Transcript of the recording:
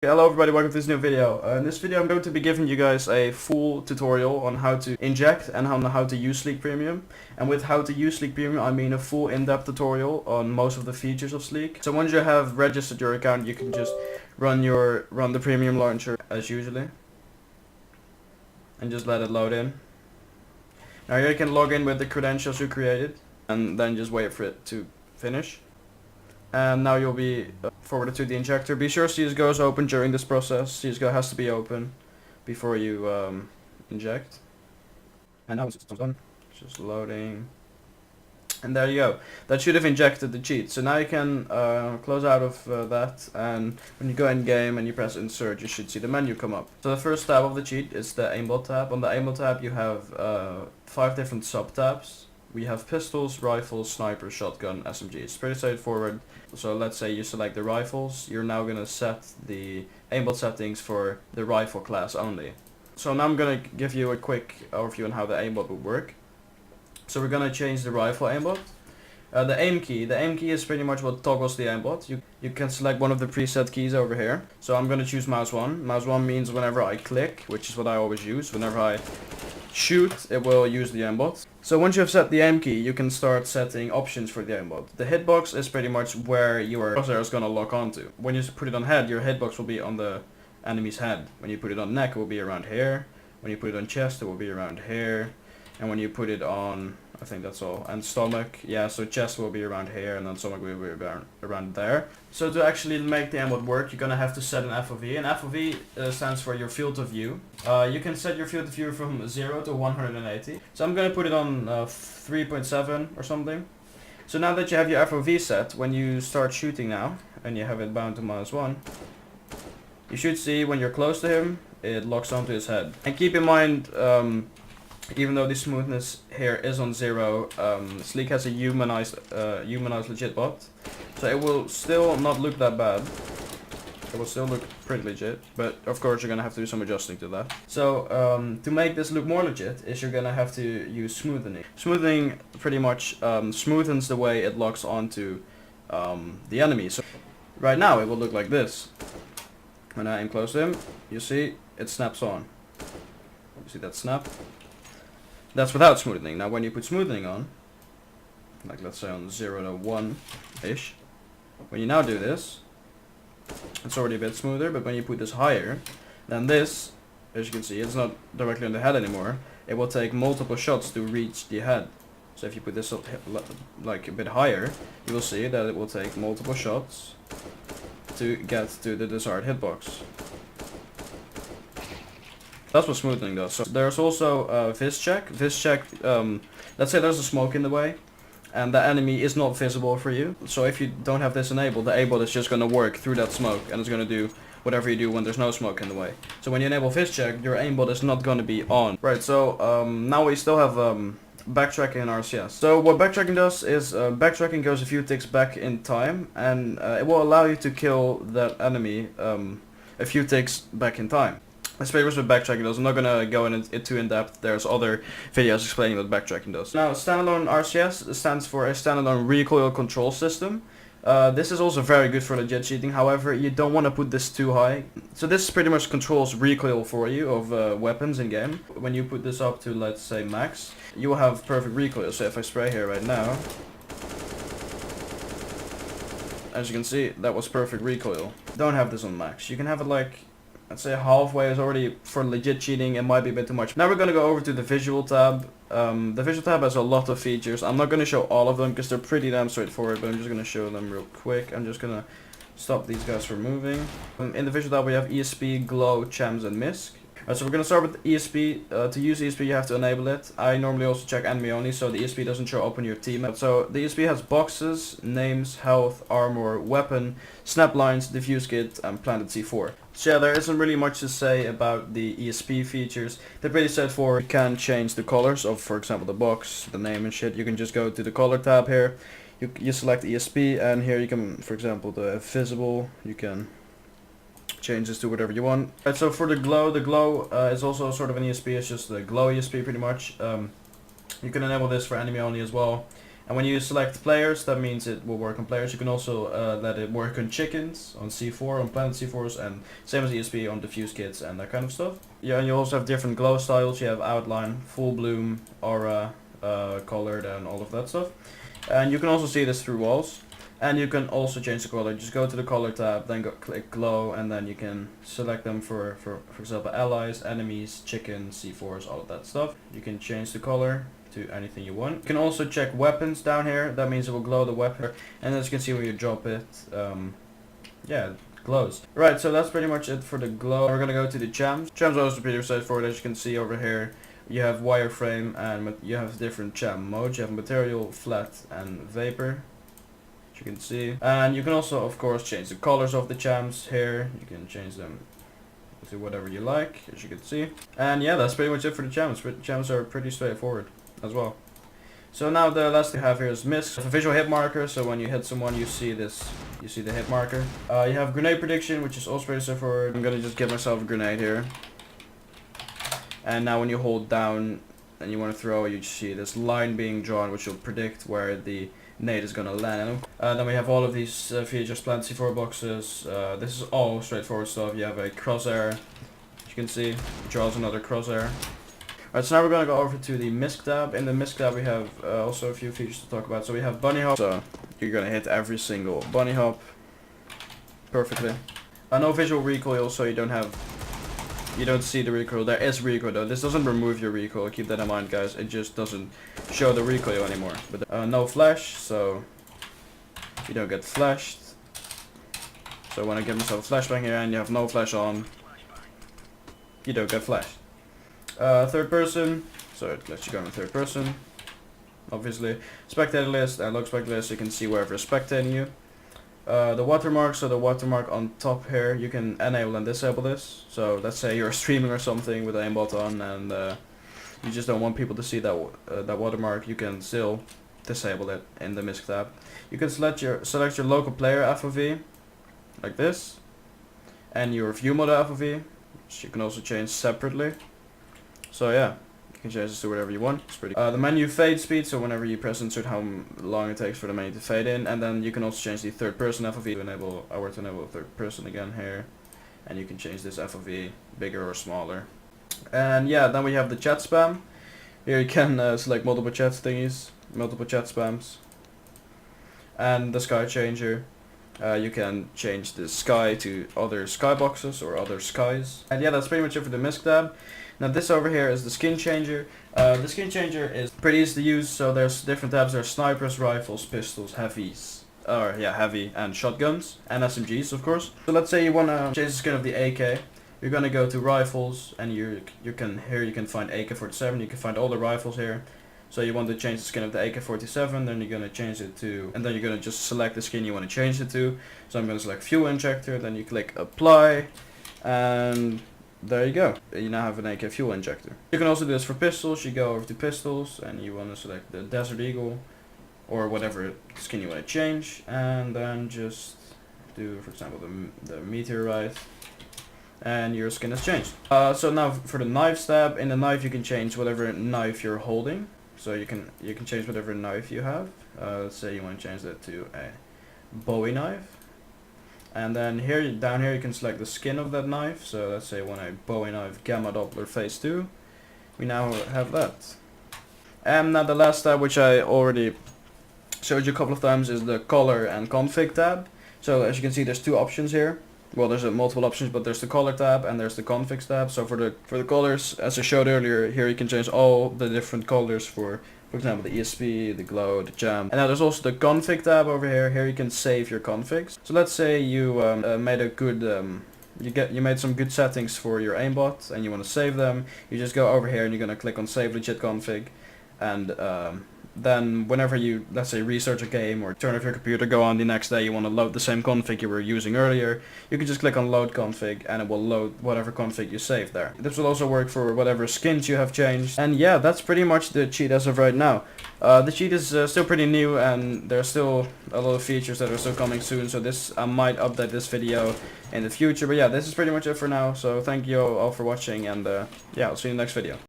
Hello everybody, welcome to this new video. In this video I'm going to be giving you guys a full tutorial on how to inject and how to use Sleek Premium. And with how to use Sleek Premium I mean a full in-depth tutorial on most of the features of Sleek. So once you have registered your account you can just run the premium launcher as usually. And just let it load in. Now here you can log in with the credentials you created and then just wait for it to finish. And now you'll be forwarded to the injector. Be sure CSGO is open during this process. CSGO has to be open before you inject. And now it's done. Just loading. And there you go. That should have injected the cheat. So now you can close out of that, and when you go in game and you press insert you should see the menu come up. So the first tab of the cheat is the aimbot tab. On the aimbot tab you have 5 different sub tabs. We have pistols, rifles, sniper, shotgun, SMG. It's pretty straightforward. So let's say you select the rifles, you're now gonna set the aimbot settings for the rifle class only. So now I'm gonna give you a quick overview on how the aimbot would work. So we're gonna change the rifle aimbot. The aim key is pretty much what toggles the aimbot. You can select one of the preset keys over here. So I'm gonna choose mouse 1. Mouse 1 means whenever I click, which is what I always use, whenever I shoot, it will use the aimbot. So once you have set the aim key, you can start setting options for the aimbot. The hitbox is pretty much where your crosshair is going to lock onto. When you put it on head, your hitbox will be on the enemy's head. When you put it on neck, it will be around here. When you put it on chest, it will be around here. And when you put it on, I think that's all. And stomach, yeah, so chest will be around here, and then stomach will be around there. So to actually make the aimbot work, you're gonna have to set an FOV. And FOV stands for your field of view. You can set your field of view from 0 to 180. So I'm gonna put it on 3.7 or something. So now that you have your FOV set, when you start shooting now, and you have it bound to -1, you should see when you're close to him, it locks onto his head. And keep in mind, even though the smoothness here is on 0, Sleek has a humanized legit bot, so it will still not look that bad. It will still look pretty legit, but of course you're gonna have to do some adjusting to that. So to make this look more legit, is you're gonna have to use smoothing. Smoothing pretty much smoothens the way it locks onto the enemy. So right now it will look like this. When I aim close to him, you see it snaps on. You see that snap? That's without smoothing. Now when you put smoothing on, like let's say on 0 to 1-ish, when you now do this, it's already a bit smoother, but when you put this higher, then this, as you can see, it's not directly on the head anymore. It will take multiple shots to reach the head. So if you put this up like a bit higher, you will see that it will take multiple shots to get to the desired hitbox. That's what smoothing does. So there's also vis check. Vis check, let's say there's a smoke in the way and the enemy is not visible for you. So if you don't have this enabled, the aimbot is just going to work through that smoke and it's going to do whatever you do when there's no smoke in the way. So when you enable vis check, your aimbot is not going to be on. Right, so now we still have backtracking in RCS. So what backtracking does is backtracking goes a few ticks back in time, and it will allow you to kill that enemy a few ticks back in time. That's pretty much what backtracking does. I'm not gonna go too in depth. There's other videos explaining what backtracking does. Now, standalone RCS stands for a standalone recoil control system. This is also very good for legit cheating. However, you don't want to put this too high. So this pretty much controls recoil for you of weapons in game. When you put this up to, let's say, max, you will have perfect recoil. So if I spray here right now, as you can see, that was perfect recoil. Don't have this on max. You can have it like, let's say halfway is already for legit cheating. It might be a bit too much. Now we're gonna go over to the visual tab. The visual tab has a lot of features. I'm not gonna show all of them because they're pretty damn straightforward, but I'm just gonna show them real quick. I'm just gonna stop these guys from moving. In the visual tab we have ESP, glow, chems, and misc. So we're gonna start with ESP. To use ESP you have to enable it. I normally also check enemy only, so the ESP doesn't show up on your team. So the ESP has boxes, names, health, armor, weapon, snap lines, diffuse kit, and planted C4. So yeah, there isn't really much to say about the ESP features. They're pretty straightforward. You can change the colors of, for example, the box, the name and shit. You can just go to the color tab here. You select ESP, and here you can, for example, the visible, you can change this to whatever you want. Right, so for the glow is also sort of an ESP. It's just the glow ESP pretty much. You can enable this for enemy only as well. And when you select players, that means it will work on players. You can also let it work on chickens, on C4, on planet C4s, and same as ESP on diffuse kits and that kind of stuff. Yeah, and you also have different glow styles. You have outline, full bloom, aura, colored, and all of that stuff. And you can also see this through walls. And you can also change the color. Just go to the color tab, then click glow, and then you can select them for example, allies, enemies, chickens, C4s, all of that stuff. You can change the color to anything you want. You can also check weapons down here. That means it will glow the weapon. And as you can see when you drop it, yeah, it glows. Right, so that's pretty much it for the glow. We're gonna go to the chams. Chams are also pretty straightforward. As you can see over here, you have wireframe and you have different cham modes. You have material, flat, and vapor. You can see, and you can also of course change the colors of the chams here. You can change them to whatever you like, as you can see. And yeah, that's pretty much it for the chams. Chams are pretty straightforward as well. So now the last thing we have here is misc. It's a visual hit marker, so when you hit someone you see this, you see the hit marker. You have grenade prediction, which is also pretty straightforward. I'm gonna just give myself a grenade here. And now when you hold down and you want to throw, you see this line being drawn which will predict where the nade is gonna land. Then we have all of these features, plant C4 boxes. This is all straightforward stuff. You have a crosshair, as you can see, it draws another crosshair. Alright, so now we're gonna go over to the misc tab. In the misc tab we have also a few features to talk about. So we have bunny hop, so you're gonna hit every single bunny hop perfectly. No visual recoil, so you don't see the recoil. There is recoil though. This doesn't remove your recoil, keep that in mind guys. It just doesn't show the recoil anymore. But no flash, so you don't get flashed. So when I give myself a flashbang here and you have no flash on, you don't get flashed. Third person, so it lets you go in third person, obviously. Spectator list and log spectator list, you can see wherever is spectating you. The watermark, so the watermark on top here, you can enable and disable this. So let's say you're streaming or something with aimbot on and you just don't want people to see that that watermark, you can still disable it in the misc tab. You can select your local player FOV, like this, and your view mode FOV, which you can also change separately. So yeah, you can change this to whatever you want. It's pretty. The menu fade speed, so whenever you press insert, how long it takes for the menu to fade in, and then you can also change the third person FOV to enable. I were to enable third person again here, and you can change this FOV bigger or smaller. And yeah, then we have the chat spam. Here you can select multiple chat thingies, multiple chat spams, and the sky changer. You can change the sky to other skyboxes or other skies. And yeah, that's pretty much it for the misc tab. Now this over here is the skin changer. The skin changer is pretty easy to use, so there's different tabs. There's snipers, rifles, pistols, heavies, heavy and shotguns, and SMGs of course. So let's say you want to change the skin of the AK. You're gonna go to rifles, and you can find AK-47. You can find all the rifles here. So you want to change the skin of the AK-47, then you're gonna change it to, and then you're gonna just select the skin you want to change it to. So I'm gonna select fuel injector, then you click apply, and there you go. You now have an AK fuel injector. You can also do this for pistols. You go over to pistols, and you want to select the Desert Eagle, or whatever skin you want to change, and then just do, for example, the Meteorite. And your skin has changed. So now for the knife tab, in the knife you can change whatever knife you're holding. So you can change whatever knife you have. Let's say you want to change that to a Bowie knife. And then here, down here, you can select the skin of that knife. So let's say I want a Bowie knife Gamma Doppler Phase 2. We now have that. And now the last tab, which I already showed you a couple of times, is the color and config tab. So as you can see, there's two options here. Well, there's multiple options, but there's the color tab and there's the configs tab. So for the colors, as I showed earlier, here you can change all the different colors for example, the ESP, the glow, the jam. And now there's also the config tab over here. Here you can save your configs. So let's say you made a good, you made some good settings for your aimbot and you want to save them. You just go over here and you're gonna click on save legit config, and then whenever you, let's say, research a game or turn off your computer, go on the next day, you want to load the same config you were using earlier, you can just click on load config and it will load whatever config you saved there. This will also work for whatever skins you have changed. And yeah, that's pretty much the cheat as of right now. The cheat is still pretty new and there's still a lot of features that are still coming soon, so I might update this video in the future. But yeah, this is pretty much it for now, so thank you all for watching, and yeah, I'll see you in the next video.